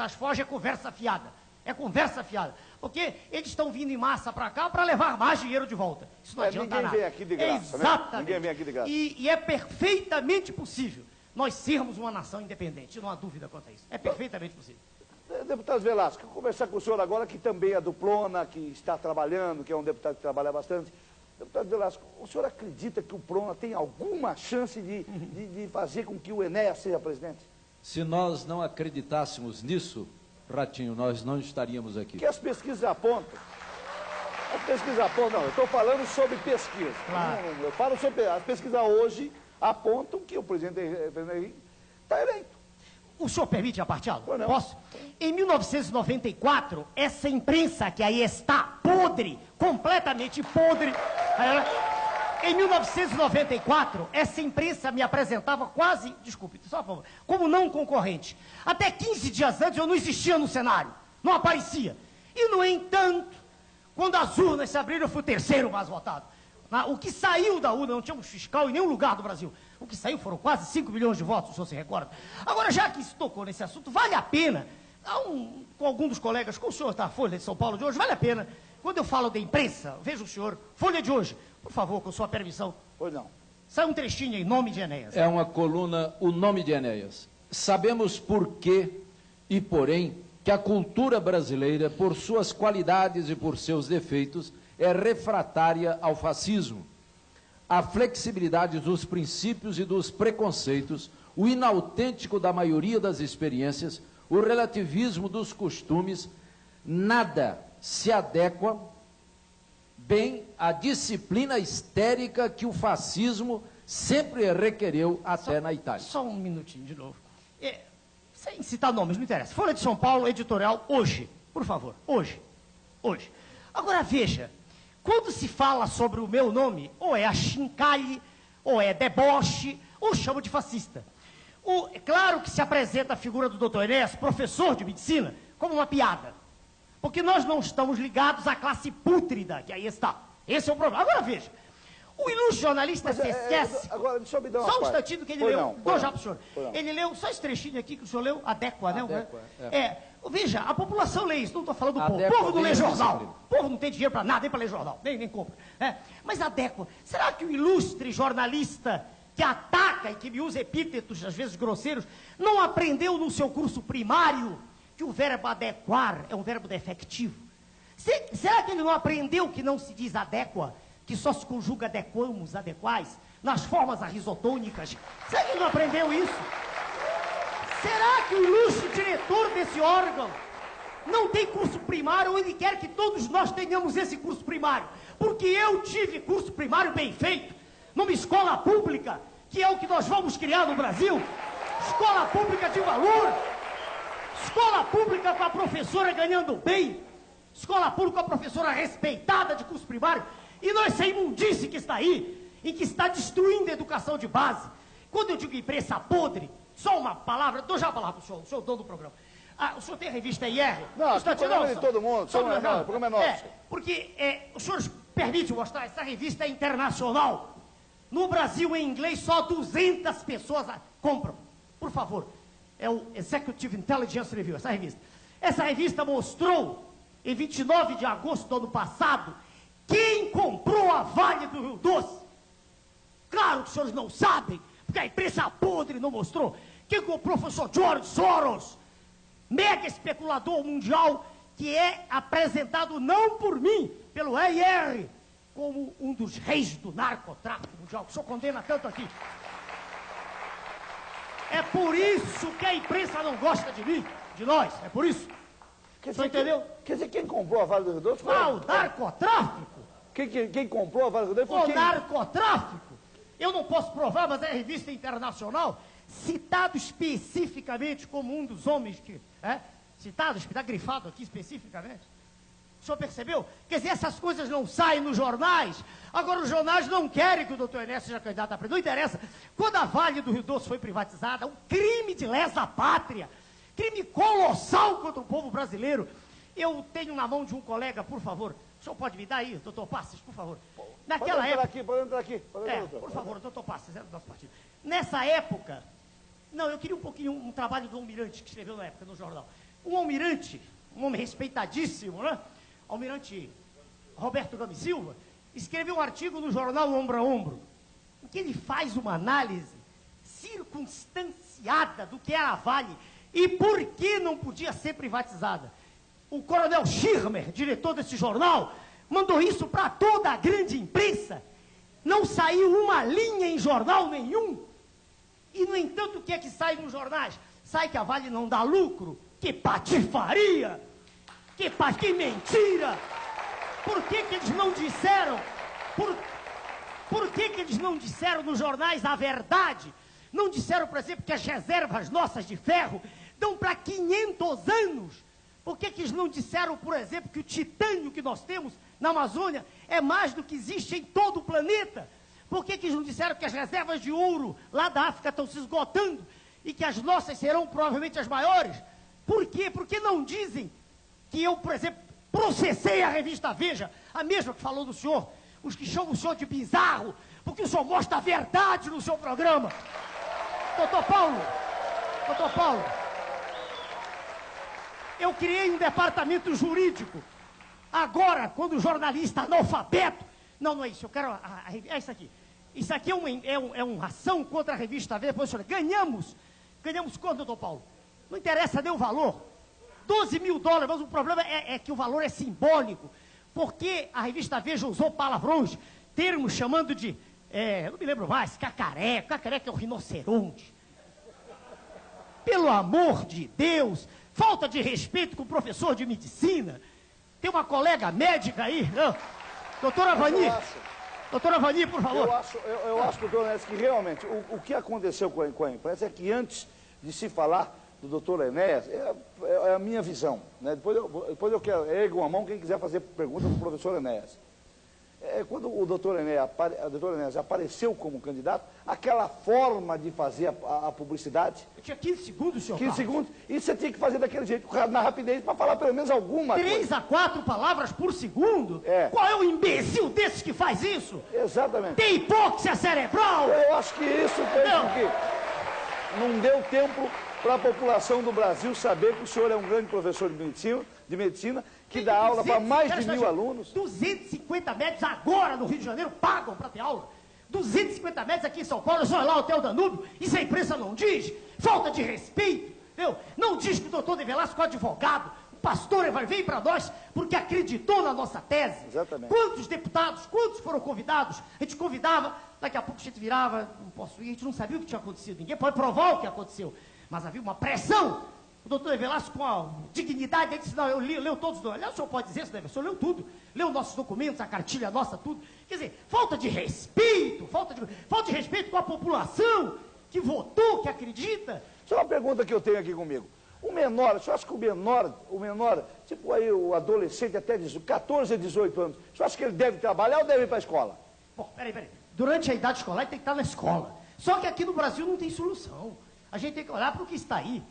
Task Force é conversa fiada. É conversa fiada. Porque eles estão vindo em massa para cá para levar mais dinheiro de volta. Isso não adianta nada. Ninguém vem aqui de graça, exatamente. Né? Ninguém vem aqui de graça. E é perfeitamente possível nós sermos uma nação independente. Não há dúvida quanto a isso. É perfeitamente possível. Deputado Velasco, vou conversar com o senhor agora, que também é do Prona, que está trabalhando, que é um deputado que trabalha bastante. Deputado Velasco, o senhor acredita que o Prona tem alguma chance de fazer com que o Enéas seja presidente? Se nós não acreditássemos nisso, Ratinho, nós não estaríamos aqui. Que as pesquisas apontam. As pesquisas apontam, não, eu estou falando sobre pesquisa. Claro. Eu falo sobre as pesquisas hoje apontam que o presidente Henrique está eleito. O senhor permite a parte algo? Não. Posso? Em 1994, essa imprensa que aí está podre, completamente podre, em 1994, essa imprensa me apresentava quase, desculpe, só por favor, como não concorrente. Até 15 dias antes eu não existia no cenário, não aparecia. E, no entanto, quando as urnas se abriram, eu fui o terceiro mais votado. O que saiu da urna, não tínhamos fiscal em nenhum lugar do Brasil. O que saiu foram quase 5 milhões de votos, o senhor se recorda. Agora, já que se tocou nesse assunto, vale a pena, com algum dos colegas, com o senhor da Folha de São Paulo de hoje, vale a pena, quando eu falo da imprensa, veja o senhor, Folha de hoje, por favor, com sua permissão. Pois não. Sai um trechinho em nome de Enéas. É uma coluna, o nome de Enéas. Sabemos por quê e porém que a cultura brasileira, por suas qualidades e por seus defeitos, é refratária ao fascismo. A flexibilidade dos princípios e dos preconceitos, o inautêntico da maioria das experiências, o relativismo dos costumes, nada se adequa bem à disciplina histérica que o fascismo sempre requereu até na Itália. Só um minutinho de novo. Sem citar nomes, não interessa. Folha de São Paulo, editorial, hoje. Por favor, hoje. Hoje. Agora veja, quando se fala sobre o meu nome, ou é achincalhe, ou é deboche, ou chamo de fascista. É claro que se apresenta a figura do doutor Enéas, professor de medicina, como uma piada. Porque nós não estamos ligados à classe pútrida, que aí está. Esse é o problema. Agora veja, o ilustre jornalista se esquece... Agora, deixa eu me dar uma só um parte. instantinho que ele Pois leu. não, Dou pois já não. para o senhor. Pois não. Ele leu só esse trechinho aqui que o senhor leu, Adéqua, né? Adéqua, Veja, a população lê isso, não estou falando do povo. O Adéqua povo não lê bem a jornal. disciplina. O povo não tem dinheiro para nada, nem para ler jornal, nem compra. Mas Adéqua, será que o ilustre jornalista que ataca e que me usa epítetos, às vezes grosseiros, não aprendeu no seu curso primário que o verbo adequar é um verbo defectivo? Será que ele não aprendeu que não se diz adéqua, que só se conjuga adequamos, adequais, nas formas arrisotônicas? Será que ele não aprendeu isso? Será que o ilustre diretor desse órgão não tem curso primário ou ele quer que todos nós tenhamos esse curso primário? Porque eu tive curso primário bem feito, numa escola pública, que é o que nós vamos criar no Brasil. Escola pública de valor, escola pública com a professora ganhando bem, escola pública com a professora respeitada de curso primário, e não essa imundice que está aí, e que está destruindo a educação de base. Quando eu digo imprensa podre, só uma palavra, dou já a palavra para o senhor dono do programa. O senhor tem a revista IR? Não, o programa é de todo mundo, o programa é nosso. Porque o senhor permite mostrar, essa revista é internacional. No Brasil, em inglês, só 200 pessoas compram. Por favor, é o Executive Intelligence Review, essa revista. Essa revista mostrou, em 29 de agosto do ano passado, quem comprou a Vale do Rio Doce. Claro que os senhores não sabem, porque a imprensa podre não mostrou. Quem comprou foi o senhor George Soros, mega especulador mundial, que é apresentado não por mim, pelo EIR, como um dos reis do narcotráfico mundial, que o senhor condena tanto aqui. É por isso que a imprensa não gosta de mim, de nós, é por isso. Quer Você dizer, entendeu? Quer dizer, quem comprou a Vale do Rio Doce foi... O narcotráfico. Quem comprou a Vale do Rio Doce foi O quem? narcotráfico. Eu não posso provar, mas é a revista internacional, citado especificamente como um dos homens que... citado, está grifado aqui especificamente. O senhor percebeu? Quer dizer, essas coisas não saem nos jornais. Agora, os jornais não querem que o doutor Enéas seja candidato a presidente. Não interessa. Quando a Vale do Rio Doce foi privatizada, um crime de lesa pátria, crime colossal contra o povo brasileiro. Eu tenho na mão de um colega, por favor, o senhor pode me dar aí, doutor Passos, por favor. Naquela época... Pode entrar aqui. por favor, doutor Passos, é do nosso partido. Nessa época... Não, eu queria um trabalho do Almirante, que escreveu na época, no jornal. um almirante, um homem respeitadíssimo, né? Almirante Roberto Gomes Silva, escreveu um artigo no jornal Ombro a Ombro, em que ele faz uma análise circunstanciada do que era a Vale e por que não podia ser privatizada. O coronel Schirmer, diretor desse jornal, mandou isso para toda a grande imprensa. Não saiu uma linha em jornal nenhum. E, no entanto, o que é que sai nos jornais? Sai que a Vale não dá lucro. Que patifaria! Que mentira! Por que eles não disseram? Por que eles não disseram nos jornais a verdade? Não disseram, por exemplo, que as reservas nossas de ferro dão para 500 anos? Por que eles não disseram, por exemplo, que o titânio que nós temos na Amazônia é mais do que existe em todo o planeta? Por que eles não disseram que as reservas de ouro lá da África estão se esgotando e que as nossas serão provavelmente as maiores? Por quê? Por que não dizem que eu, por exemplo, processei a revista Veja, a mesma que falou do senhor, os que chamam o senhor de bizarro, porque o senhor mostra a verdade no seu programa? Doutor Paulo, eu criei um departamento jurídico. Agora, quando o jornalista analfabeto... Não é isso, eu quero... É isso aqui. Isso aqui é uma ação contra a revista Veja. Ganhamos quanto, doutor Paulo? Não interessa nem o valor. 12 mil dólares, mas o problema é que o valor é simbólico. Porque a revista Veja usou palavrões, termos chamando de... não me lembro mais, cacareco. Cacareco é o rinoceronte. Pelo amor de Deus, falta de respeito com o professor de medicina. Tem uma colega médica aí, não? Doutora Vani, por favor. Eu acho, doutor Enéas, que realmente o que aconteceu com a imprensa é que antes de se falar do doutor Enéas, é a minha visão, né? Depois eu quero, ergo uma mão quem quiser fazer pergunta para o professor Enéas. Quando o doutor Enéas apareceu como candidato, aquela forma de fazer a publicidade... Eu tinha 15 segundos, senhor 15 segundos, e você tinha que fazer daquele jeito, na rapidez, para falar pelo menos alguma coisa. 3 a 4 palavras por segundo? Qual é o imbecil desses que faz isso? Exatamente. Tem hipóxia cerebral? Eu acho que isso fez com que não deu tempo para a população do Brasil saber que o senhor é um grande professor de medicina que dá aula para mais de 1.000 alunos. 250 metros agora no Rio de Janeiro pagam para ter aula. 250 metros aqui em São Paulo, só lá o Hotel Danúbio, isso a imprensa não diz. Falta de respeito, entendeu? Não diz que o doutor De Velasco é advogado, o pastor veio para nós porque acreditou na nossa tese. Exatamente. Quantos deputados, quantos foram convidados? A gente convidava, daqui a pouco a gente virava, não posso ir, a gente não sabia o que tinha acontecido, ninguém pode provar o que aconteceu. Mas havia uma pressão. O doutor Velasco, com a dignidade, ele disse, não, eu leu todos os documentos. O senhor pode dizer isso, o senhor leu tudo. Leu nossos documentos, a cartilha nossa, tudo. Quer dizer, falta de respeito com a população que votou, que acredita. Só uma pergunta que eu tenho aqui comigo. O menor, o senhor acha que o menor, tipo aí o adolescente até 14 a 18 anos, o senhor acha que ele deve trabalhar ou deve ir para a escola? Bom, peraí. Durante a idade escolar, ele tem que estar na escola. Só que aqui no Brasil não tem solução. A gente tem que olhar para o que está aí.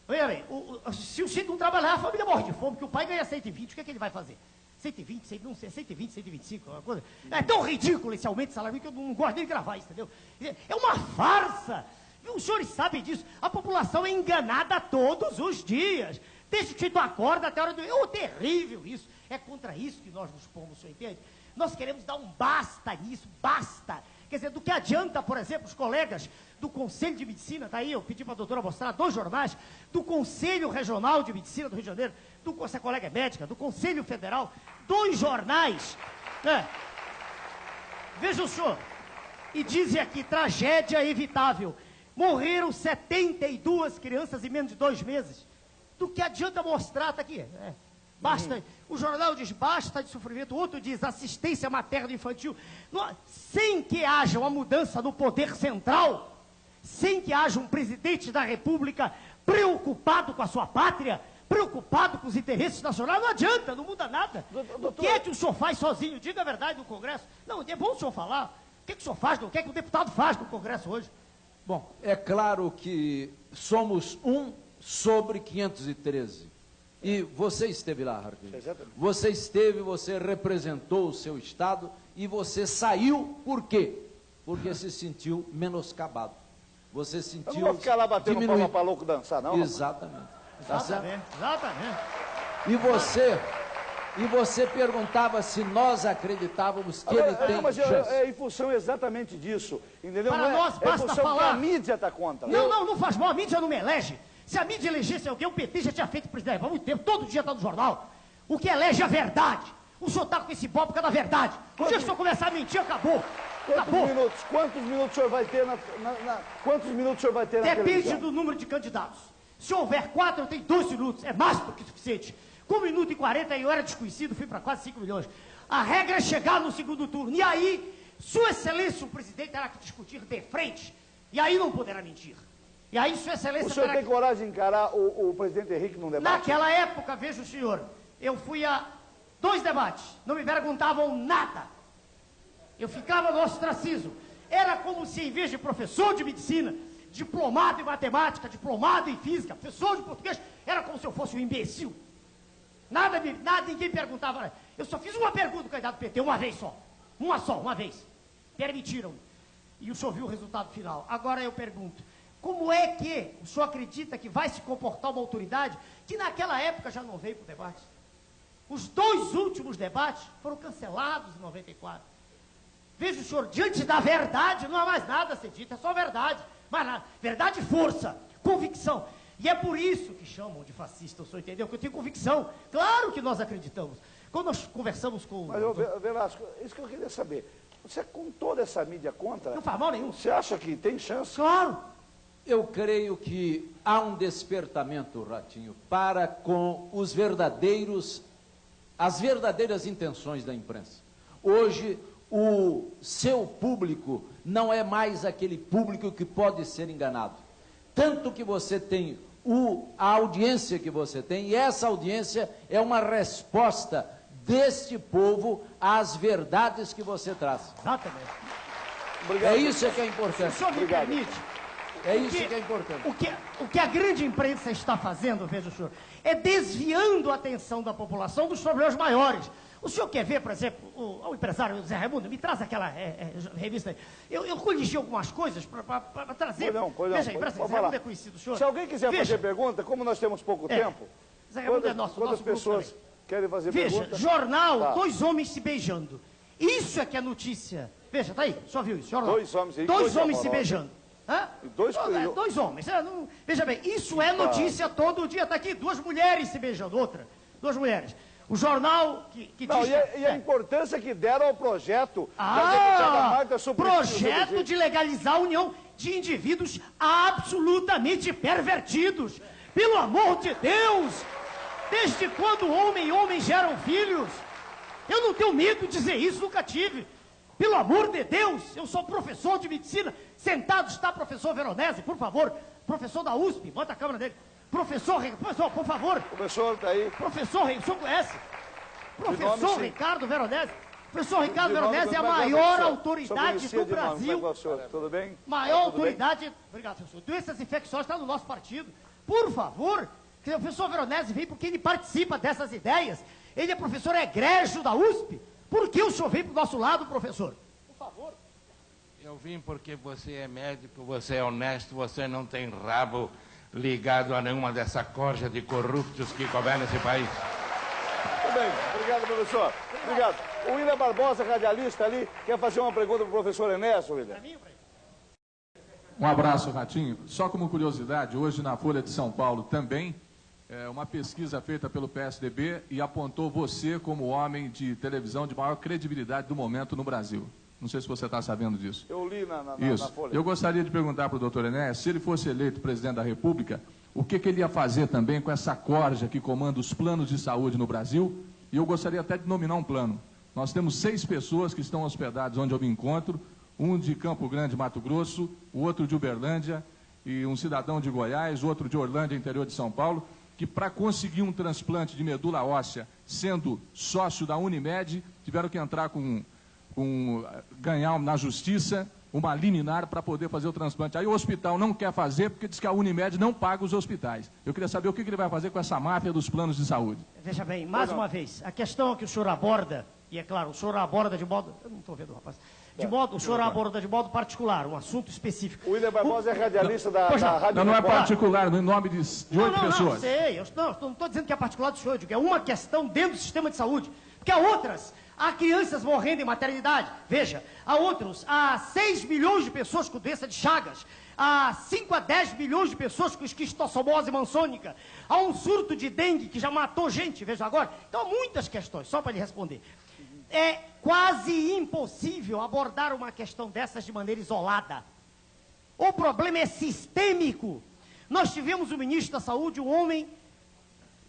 Veja bem, se o Chico não trabalhar, a família morre de fome, porque o pai ganha 120, o que é que ele vai fazer? 120, não sei, 120, 125, uma coisa. É tão ridículo esse aumento de salário que eu não gosto nem de gravar isso, entendeu? É uma farsa. E os senhores sabem disso. A população é enganada todos os dias. Desde que o Chico acorda até a hora do... É terrível isso. É contra isso que nós nos pomos, o senhor entende? Nós queremos dar um basta nisso, basta. Quer dizer, do que adianta, por exemplo, os colegas do Conselho de Medicina, tá aí, eu pedi para a doutora mostrar 2 jornais, do Conselho Regional de Medicina do Rio de Janeiro, essa colega é médica, do Conselho Federal, 2 jornais, né? Veja o senhor, e dizem aqui, tragédia evitável, morreram 72 crianças em menos de 2 meses. Do que adianta mostrar, tá aqui, basta, o jornal diz basta de sofrimento, o outro diz assistência materna infantil, sem que haja uma mudança no poder central, sem que haja um presidente da República preocupado com a sua pátria, preocupado com os interesses nacionais, não adianta, não muda nada. O que é que o senhor faz sozinho? Diga a verdade no Congresso. Não, é bom o senhor falar. O que é que o senhor faz, o que é que o deputado faz no Congresso hoje? Bom, é claro que somos 1 sobre 513. E você esteve lá, Harvey. Você esteve, você representou o seu estado e você saiu por quê? Porque se sentiu menoscabado. Você sentiu... Eu não vou ficar lá batendo palma para louco dançar, não? Exatamente. Tá certo? Exatamente. E você perguntava se nós acreditávamos que ele tem mas chance. é em função exatamente disso, entendeu? Para Não é, nós é em basta função falar. que a mídia está contra. Não faz mal, a mídia não me elege. Se a mídia elegesse alguém, o PT já tinha feito presidente há muito tempo, todo dia está no jornal. O que elege é a verdade. O senhor está com esse bobo por causa da verdade. O dia que o senhor começar a mentir, acabou. Quantos minutos o senhor vai ter quantos minutos o senhor vai ter na Depende televisão? do número de candidatos. Se houver 4, eu tenho 2 minutos. É mais do que suficiente. Com 1 minuto e 40, eu era desconhecido, fui para quase 5 milhões. A regra é chegar no segundo turno. E aí, Sua Excelência, o presidente, terá que discutir de frente. E aí não poderá mentir. E aí, Sua Excelência O senhor terá tem coragem de encarar o presidente Henrique num debate? Naquela época, veja o senhor, eu fui a 2 debates. Não me perguntavam nada. Eu ficava no ostracismo. Era como se, em vez de professor de medicina, diplomado em matemática, diplomado em física, professor de português, era como se eu fosse um imbecil. Nada, ninguém perguntava. Eu só fiz uma pergunta do candidato do PT, uma vez só. Uma vez. Permitiram. E o senhor viu o resultado final. Agora eu pergunto, como é que o senhor acredita que vai se comportar uma autoridade que naquela época já não veio para o debate? Os 2 últimos debates foram cancelados em 94. Veja o senhor, diante da verdade, não há mais nada a ser dito, é só verdade. Mas nada. Verdade e força, convicção. E é por isso que chamam de fascista, o senhor entendeu? Que eu tenho convicção. Claro que nós acreditamos. Quando nós conversamos com... Mas, Velasco, isso que eu queria saber. Você, com toda essa mídia contra... Não faz mal nenhum. Você acha que tem chance? Claro. Eu creio que há um despertamento, Ratinho, para com as verdadeiras intenções da imprensa. Hoje, o seu público não é mais aquele público que pode ser enganado. Tanto que você tem a audiência que você tem, e essa audiência é uma resposta deste povo às verdades que você traz. Exatamente. Obrigado. É isso que é O importante. senhor me permite... É isso que é importante. O que a grande imprensa está fazendo, veja o senhor, é desviando a atenção da população dos problemas maiores. O senhor quer ver, por exemplo, o empresário Zé Raimundo, me traz aquela revista aí. Eu coligi algumas coisas para trazer. Pois não. Veja aí, Zé Raimundo é conhecido, senhor. Se alguém quiser fazer pergunta, como nós temos pouco tempo, Zé Raimundo é nosso quantas pessoas grupo querem fazer veja, pergunta? jornal, Tá. 2 homens se beijando. Isso é que é notícia. Veja, tá aí, só viu isso, jornal. 2 homens aí, 2 coisa homens se horrorosa. beijando. Hã? E 2 2 homens. Veja bem, isso é notícia todo dia. Está aqui, 2 mulheres se beijando, outra. 2 mulheres. O jornal que Não, diz... e a importância que deram ao projeto da deputada Marta sobre projeto de legalizar a união de indivíduos absolutamente pervertidos. Pelo amor de Deus! Desde quando homem e homem geram filhos? Eu não tenho medo de dizer isso, nunca tive. Pelo amor de Deus, eu sou professor de medicina. Sentado está professor Veronese, por favor. Professor da USP, bota a câmera dele. Professor, por favor. O professor está aí. Professor, o senhor conhece? Professor nome, sim. Ricardo Veronese. Professor Ricardo De nome, Veronese é a como é que maior professor? autoridade Sou do conhecido de nome. Brasil. Como é que é o senhor? Tudo bem? Maior Tudo bem? autoridade. Obrigado, professor. Doenças infecciosas está no nosso partido. Por favor. O professor Veronese vem porque ele participa dessas ideias. Ele é professor egrégio da USP. Por que o senhor vem para o nosso lado, professor? Por favor. Eu vim porque você é médico, você é honesto, você não tem rabo ligado a nenhuma dessa corja de corruptos que governa esse país. Tudo bem. Obrigado, professor. Obrigado. O William Barbosa, radialista ali, quer fazer uma pergunta para o professor Enéas, William? Um abraço, Ratinho. Só como curiosidade, hoje na Folha de São Paulo também, uma pesquisa feita pelo PSDB e apontou você como o homem de televisão de maior credibilidade do momento no Brasil. Não sei se você está sabendo disso. Eu li na Isso. Folha. Eu gostaria de perguntar para o doutor Enéas, se ele fosse eleito presidente da República, o que ele ia fazer também com essa corja que comanda os planos de saúde no Brasil? E eu gostaria até de nominar um plano. Nós temos 6 pessoas que estão hospedadas onde eu me encontro, um de Campo Grande, Mato Grosso, o outro de Uberlândia, e um cidadão de Goiás, outro de Orlândia, interior de São Paulo, que para conseguir um transplante de medula óssea, sendo sócio da Unimed, tiveram que entrar ganhar na justiça uma liminar para poder fazer o transplante. Aí o hospital não quer fazer porque diz que a Unimed não paga os hospitais. Eu queria saber o que ele vai fazer com essa máfia dos planos de saúde. Veja bem, mais uma vez, a questão que o senhor aborda, e é claro, o senhor aborda de modo... Eu não estou vendo, rapaz. o senhor aborda de modo particular, um assunto específico. O William Barbosa é radialista da Rádio Não é Record. particular, no nome de 8 pessoas. Não, sei, eu não estou dizendo que é particular do senhor, eu digo, é uma questão dentro do sistema de saúde. Porque há outras, há crianças morrendo em maternidade, veja, há 6 milhões de pessoas com doença de Chagas, há 5 a 10 milhões de pessoas com esquistossomose mansônica, há um surto de dengue que já matou gente, veja agora. Então há muitas questões, só para lhe responder. É quase impossível abordar uma questão dessas de maneira isolada. O problema é sistêmico. Nós tivemos o ministro da Saúde, um homem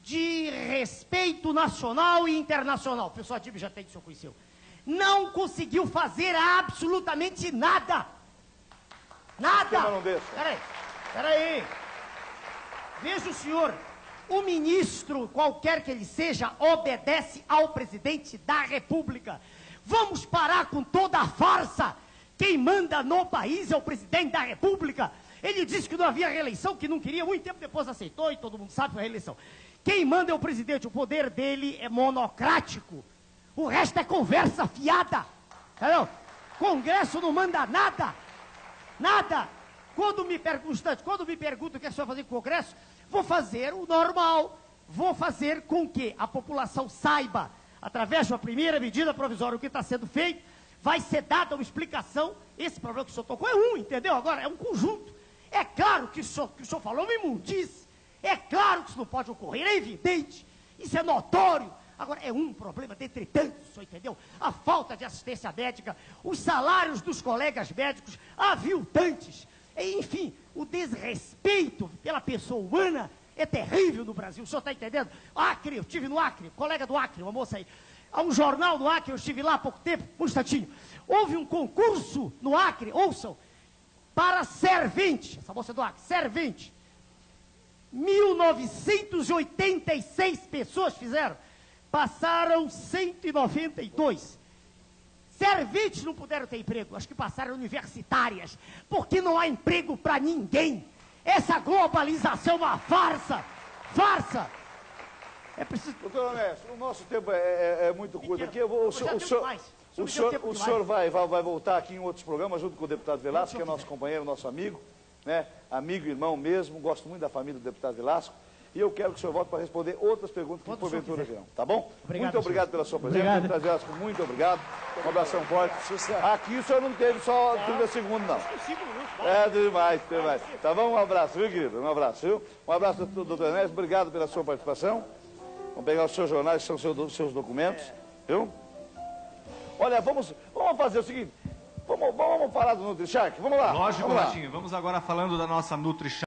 de respeito nacional e internacional. O professor Adib já tem, que o senhor conheceu. Não conseguiu fazer absolutamente nada. Nada. Peraí. Veja o senhor. O ministro, qualquer que ele seja, obedece ao presidente da República. Vamos parar com toda a farsa. Quem manda no país é o presidente da República. Ele disse que não havia reeleição, que não queria, muito tempo depois aceitou, e todo mundo sabe que foi a reeleição. Quem manda é o presidente, o poder dele é monocrático. O resto é conversa fiada. Entendeu? Congresso não manda nada. Nada. Quando me perguntam o que é que você vai fazer com o Congresso, vou fazer o normal. Vou fazer com que a população saiba, através de uma primeira medida provisória, o que está sendo feito. Vai ser dada uma explicação. Esse problema que o senhor tocou é um, entendeu? Agora, é um conjunto. É claro que o senhor falou uma imundice. É claro que isso não pode ocorrer, é evidente. Isso é notório. Agora, é um problema dentre tantos, o senhor entendeu? A falta de assistência médica, os salários dos colegas médicos aviltantes. Enfim, o desrespeito pela pessoa humana é terrível no Brasil. O senhor está entendendo? Acre, eu estive no Acre, colega do Acre, uma moça aí. Há um jornal no Acre, eu estive lá há pouco tempo, um instantinho. Houve um concurso no Acre, ouçam, para servente, essa moça do Acre, servente. 1986 pessoas fizeram, passaram 192. Serventes não puderam ter emprego, acho que passaram universitárias, porque não há emprego para ninguém. Essa globalização é uma farsa, farsa. É preciso... Doutor Onésio, o nosso tempo é muito curto aqui. O senhor vai voltar aqui em outros programas, junto com o deputado Velasco, que é nosso companheiro, nosso amigo, né? Amigo e irmão mesmo, gosto muito da família do deputado Velasco. E eu quero que o senhor volte para responder outras perguntas que porventura virão, tá bom? Obrigado, muito obrigado pela sua presença, deputado Velasco, muito obrigado. Um abração forte. Aqui o senhor não teve só 30 segundos, não. É, demais. Tá bom? Um abraço, viu, querido? Um abraço, viu? Um abraço, doutor Onésio, obrigado pela sua participação. Vamos pegar os seus jornais, que são seus documentos, viu? Olha, vamos fazer o seguinte, vamos falar do NutriShark, vamos lá. Lógico, vamos lá. Ratinho, vamos agora falando da nossa NutriShark.